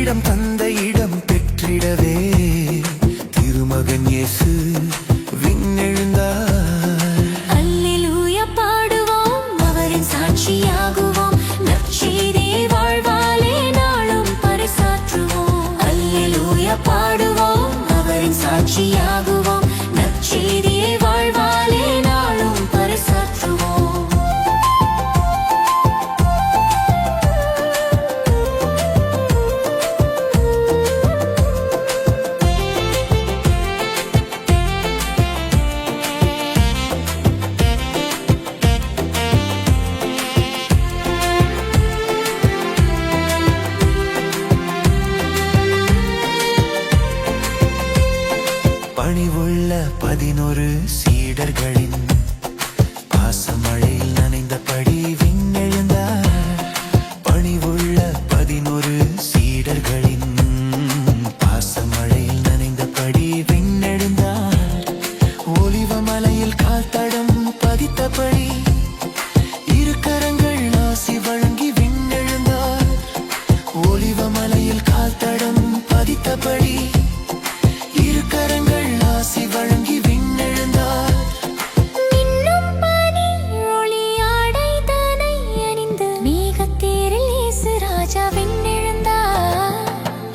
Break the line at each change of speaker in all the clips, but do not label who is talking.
கிரீடம் தந்த இடம் பெற்றிடவே திருமகன் இயேசு விண்ணெழுந்தார்.
அல்லேலூயா பாடுவோம், அவரின் சாட்சியாகுவோம், நற்செய்தியை வாழ்வாலே நாளும் பறைசாற்றுவோம். அல்லேலூயா பாடுவோம், அவரின் சாட்சியாகுவோம், நற்செய்தியை வாழ்வாலே நாளும் பறைசாற்றுவோம்.
பணிவுள்ள 11 சீடர்களின் பாசமழையில் நனைந்தபடி விண்ணெழுந்தார். பணிவுள்ள 11 சீடர்களின் பாசமழையில் நனைந்தபடி விண்ணெழுந்தார். ஒலிவ மலையில் கால்தடம் பதித்தபடி இரு கரங்கள் ஆசி வழங்கி விண்ணெழுந்தார். ஒலிவ மலையில் கால்தடம் பதித்தபடி இரு கரங்கள் ஆசி வழங்கி விண்ணெழுந்தார்.
மின்னும் பனி ஒளியாடை தனை அணிந்து மேகத்தேரில் இயேசு ராஜா விண்ணெழுந்தார்.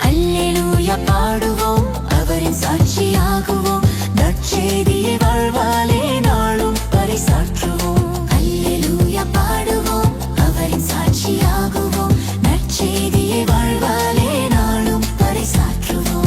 அல்லேலூயா பாடுவோம், அவரின் சாட்சியாகுவோம், நற்செய்தியை வாழ்வாலே நாளும் பறைசாற்றுவோம். அல்லேலூயா பாடுவோம், அவரின் சாட்சியாகுவோம், நற்செய்தியை வாழ்வாலே நாளும் பறைசாற்றுவோம்.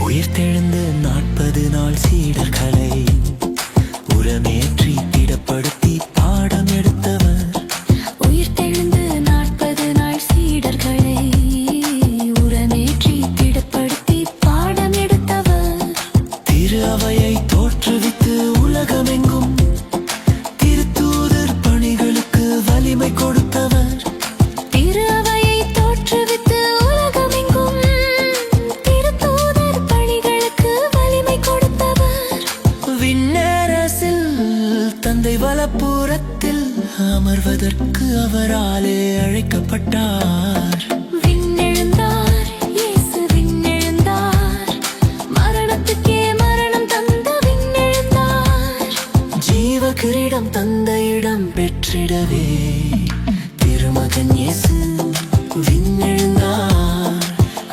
உயிர்த்தெழுந்து 40 நாள் சீடர்களை உரமேற்றி திடப்படுத்தி பாடம் எடுத்தவர்.
உயிர்த்தெழுந்து 40 நாள் சீடர்களை உரமேற்றி திடப்படுத்தி பாடம் எடுத்தவர்.
திரு அவையை தோற்றுவித்து உலகமெங்கும் திருத்தூதர் பணிகளுக்கு வலிமை கொடுத்தவர்.
திரு அவையை தோற்றுவித்து உலகமெங்கும் திருத்தூதர் பணிகளுக்கு வலிமை கொடுத்தவர்.
விண்ணரசில் தந்தை வலப்புறத்தில் அமர்வதற்கு அவராலே அழைக்கப்பட்டார்.
விண்ணெழுந்தார், இயேசு விண்ணெழுந்தார், மரணத்துக்கே மரணம் தந்த விண்ணெழுந்தார்.
ஜீவ கிரீடம் தந்த இடம் பெற்றிடவே திருமகன் இயேசு விண்ணெழுந்தார்.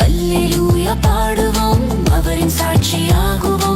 அல்லேலூயா பாடுவோம், அவரின் சாட்சியாகுவோம்,